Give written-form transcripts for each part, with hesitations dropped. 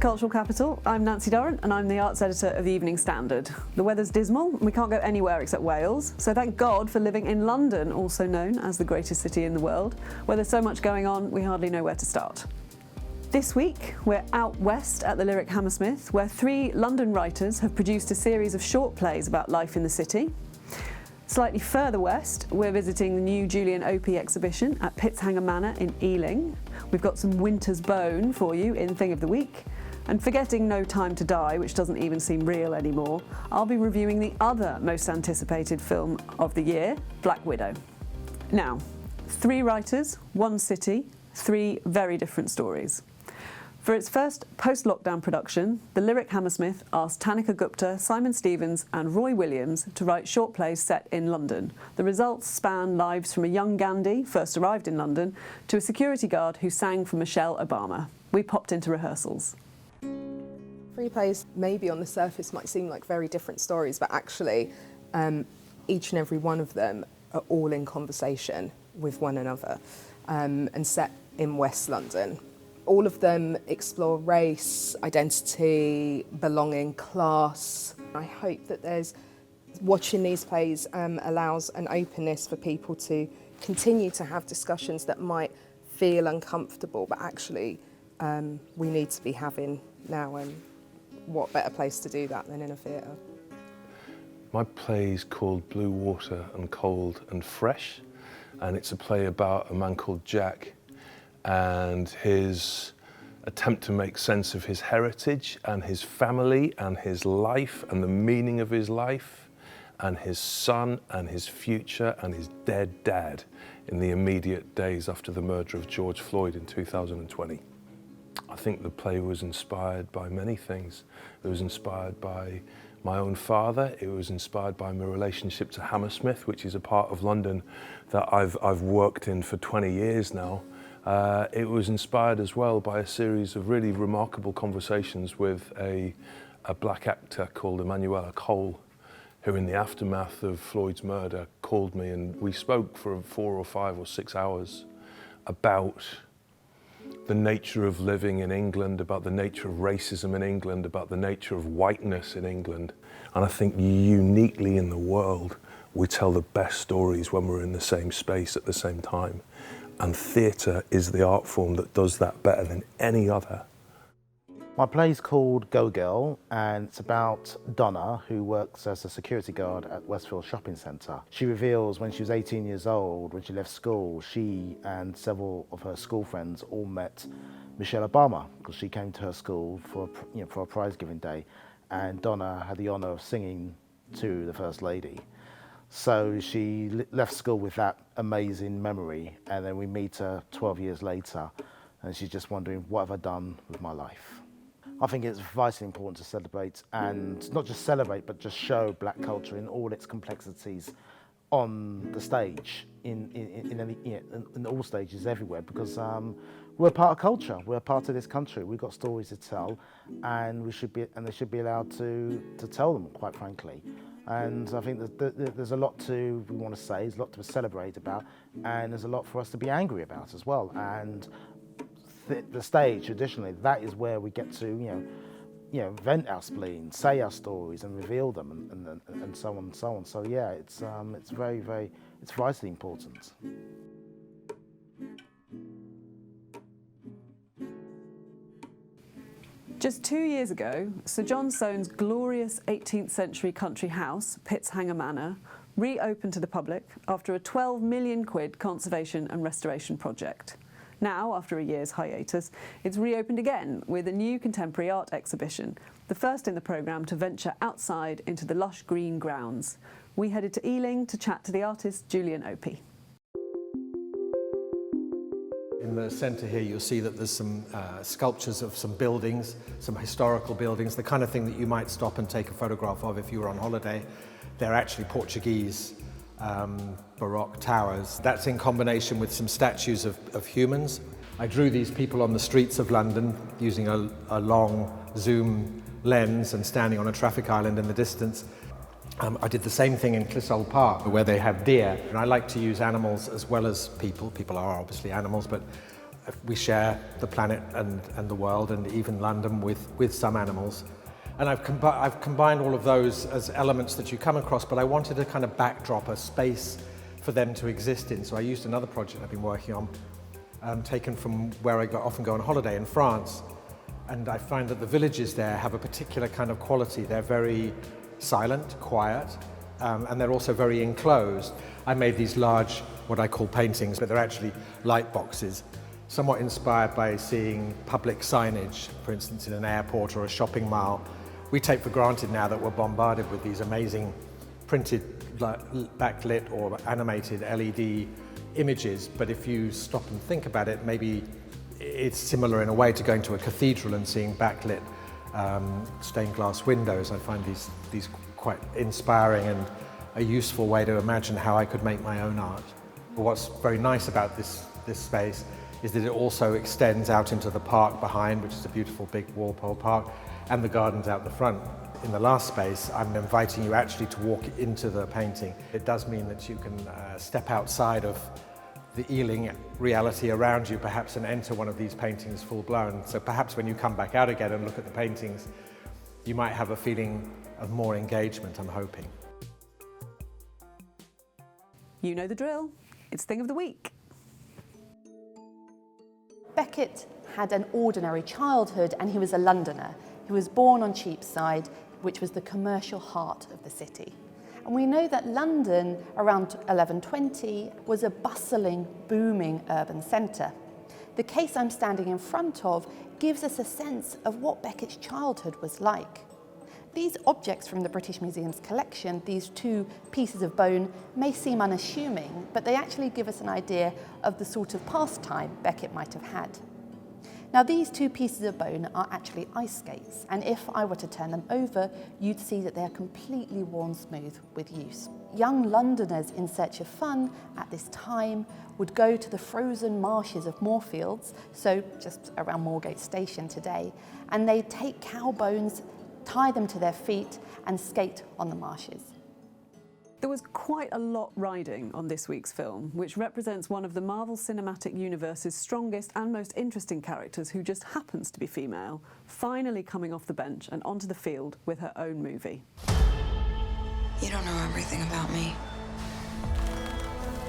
cultural capital. I'm Nancy Durrant and I'm the arts editor of the Evening Standard. The weather's dismal and we can't go anywhere except Wales, so thank God for living in London, also known as the greatest city in the world, where there's so much going on we hardly know where to start. This week we're out west at the Lyric Hammersmith, where 3 London writers have produced a series of short plays about life in the city. Slightly further west, we're visiting the new Julian Opie exhibition at Pitzhanger Manor in Ealing. We've got some Winter's Bone for you in Thing of the Week. And forgetting No Time to Die, which doesn't even seem real anymore, I'll be reviewing the other most anticipated film of the year, Black Widow. Now, 3 writers, 1 city, 3 very different stories. For its first post-lockdown production, the Lyric Hammersmith asked Tanika Gupta, Simon Stevens and Roy Williams to write short plays set in London. The results span lives from a young Gandhi, first arrived in London, to a security guard who sang for Michelle Obama. We popped into rehearsals. 3 plays maybe on the surface might seem like very different stories, but actually each and every one of them are all in conversation with one another and set in West London. All of them explore race, identity, belonging, class. I hope that watching these plays allows an openness for people to continue to have discussions that might feel uncomfortable, but actually we need to be having now, and what better place to do that than in a theatre? My play is called Blue Water and Cold and Fresh, and it's a play about a man called Jack and his attempt to make sense of his heritage and his family and his life and the meaning of his life and his son and his future and his dead dad in the immediate days after the murder of George Floyd in 2020. I think the play was inspired by many things. It was inspired by my own father. It was inspired by my relationship to Hammersmith, which is a part of London that I've worked in for 20 years now. It was inspired as well by a series of really remarkable conversations with a black actor called Emanuela Cole, who in the aftermath of Floyd's murder called me, and we spoke for 4 or 5 or 6 hours about the nature of living in England, about the nature of racism in England, about the nature of whiteness in England. And I think uniquely in the world, we tell the best stories when we're in the same space at the same time. And theatre is the art form that does that better than any other. My play's called Go Girl, and it's about Donna, who works as a security guard at Westfield Shopping Centre. She reveals when she was 18 years old, when she left school, she and several of her school friends all met Michelle Obama, because she came to her school for a prize-giving day, and Donna had the honour of singing to the First Lady. So she left school with that amazing memory, and then we meet her 12 years later, and she's just wondering, what have I done with my life? I think it's vitally important to celebrate, and not just celebrate, but just show black culture in all its complexities on the stage, in all stages everywhere, because we're part of culture, we're part of this country, we've got stories to tell, and they should be allowed to tell them, quite frankly. And I think that there's a lot we want to say, there's a lot to celebrate about, and there's a lot for us to be angry about as well. And the stage, traditionally, that is where we get to, vent our spleen, say our stories, and reveal them, and so on and so on. So yeah, it's vitally important. Just 2 years ago, Sir John Soane's glorious 18th century country house, Pitzhanger Manor, reopened to the public after a 12 million quid conservation and restoration project. Now, after a year's hiatus, it's reopened again with a new contemporary art exhibition, the first in the programme to venture outside into the lush green grounds. We headed to Ealing to chat to the artist Julian Opie. In the centre here you'll see that there's some sculptures of some buildings, some historical buildings, the kind of thing that you might stop and take a photograph of if you were on holiday. They're actually Portuguese Baroque towers. That's in combination with some statues of humans. I drew these people on the streets of London using a long zoom lens and standing on a traffic island in the distance. I did the same thing in Clissold Park, where they have deer. And I like to use animals as well as people. People are obviously animals, but We share the planet and the world, and even London with some animals. And I've combined all of those as elements that you come across, but I wanted a kind of backdrop, a space for them to exist in. So I used another project I've been working on, taken from where I often go on holiday in France. And I find that the villages there have a particular kind of quality. They're very silent, quiet, and they're also very enclosed. I made these large, what I call paintings, but they're actually light boxes, somewhat inspired by seeing public signage, for instance, in an airport or a shopping mall. We take for granted now that we're bombarded with these amazing printed, backlit or animated LED images, but if you stop and think about it, maybe it's similar in a way to going to a cathedral and seeing backlit stained glass windows. I find these quite inspiring and a useful way to imagine how I could make my own art. But what's very nice about this space is that it also extends out into the park behind, which is a beautiful big Walpole Park, and the gardens out the front. In the last space, I'm inviting you actually to walk into the painting. It does mean that you can step outside of the Ealing reality around you, perhaps, and enter one of these paintings full blown. So perhaps when you come back out again and look at the paintings, you might have a feeling of more engagement, I'm hoping. You know the drill. It's Thing of the Week. Becket had an ordinary childhood, and he was a Londoner. He was born on Cheapside, which was the commercial heart of the city. And we know that London, around 1120, was a bustling, booming urban centre. The case I'm standing in front of gives us a sense of what Becket's childhood was like. These objects from the British Museum's collection, these two pieces of bone, may seem unassuming, but they actually give us an idea of the sort of pastime Becket might have had. Now, these two pieces of bone are actually ice skates, and if I were to turn them over, you'd see that they're completely worn smooth with use. Young Londoners in search of fun at this time would go to the frozen marshes of Moorfields, so just around Moorgate Station today, and they'd take cow bones, tie them to their feet, and skate on the marshes. There was quite a lot riding on this week's film, which represents one of the Marvel Cinematic Universe's strongest and most interesting characters, who just happens to be female, finally coming off the bench and onto the field with her own movie. You don't know everything about me.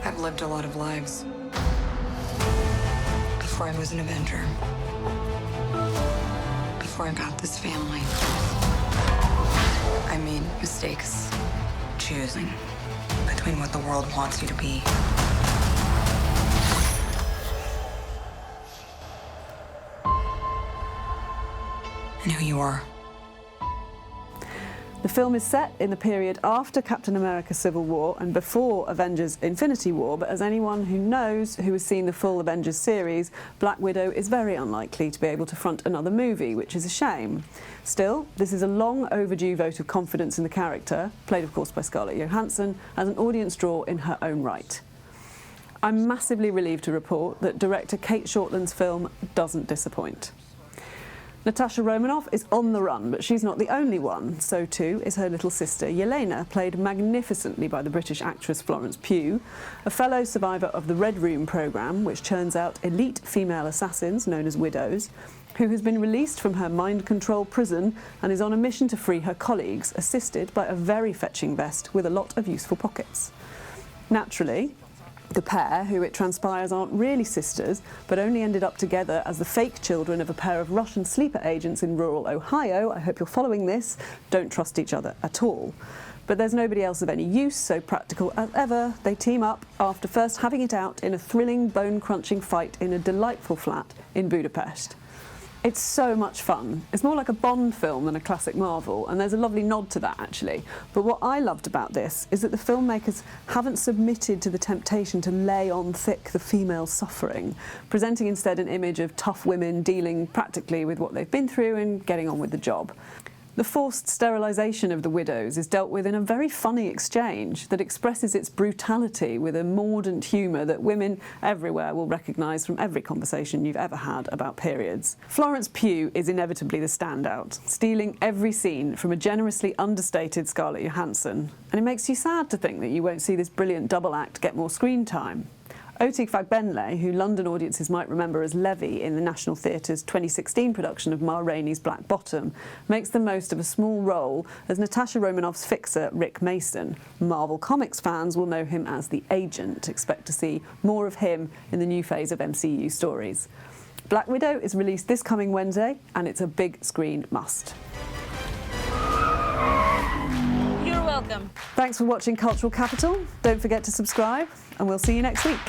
I've lived a lot of lives before I was an Avenger, before I got this family. I made mistakes choosing between what the world wants you to be and who you are. The film is set in the period after Captain America Civil War and before Avengers Infinity War, but as anyone who knows, who has seen the full Avengers series, Black Widow is very unlikely to be able to front another movie, which is a shame. Still, this is a long overdue vote of confidence in the character, played of course by Scarlett Johansson, as an audience draw in her own right. I'm massively relieved to report that director Kate Shortland's film doesn't disappoint. Natasha Romanoff is on the run, but she's not the only one. So too is her little sister Yelena, played magnificently by the British actress Florence Pugh, a fellow survivor of the Red Room programme, which churns out elite female assassins known as widows, who has been released from her mind control prison and is on a mission to free her colleagues, assisted by a very fetching vest with a lot of useful pockets. Naturally, the pair, who it transpires aren't really sisters, but only ended up together as the fake children of a pair of Russian sleeper agents in rural Ohio, I hope you're following this, don't trust each other at all. But there's nobody else of any use, so practical as ever, they team up after first having it out in a thrilling, bone-crunching fight in a delightful flat in Budapest. It's so much fun. It's more like a Bond film than a classic Marvel, and there's a lovely nod to that actually. But what I loved about this is that the filmmakers haven't submitted to the temptation to lay on thick the female suffering, presenting instead an image of tough women dealing practically with what they've been through and getting on with the job. The forced sterilisation of the widows is dealt with in a very funny exchange that expresses its brutality with a mordant humour that women everywhere will recognise from every conversation you've ever had about periods. Florence Pugh is inevitably the standout, stealing every scene from a generously understated Scarlett Johansson, and it makes you sad to think that you won't see this brilliant double act get more screen time. Otig Fagbenle, who London audiences might remember as Levy in the National Theatre's 2016 production of Ma Rainey's Black Bottom, makes the most of a small role as Natasha Romanoff's fixer Rick Mason. Marvel Comics fans will know him as the Agent. Expect to see more of him in the new phase of MCU stories. Black Widow is released this coming Wednesday, and it's a big screen must. You're welcome. Thanks for watching Cultural Capital. Don't forget to subscribe, and we'll see you next week.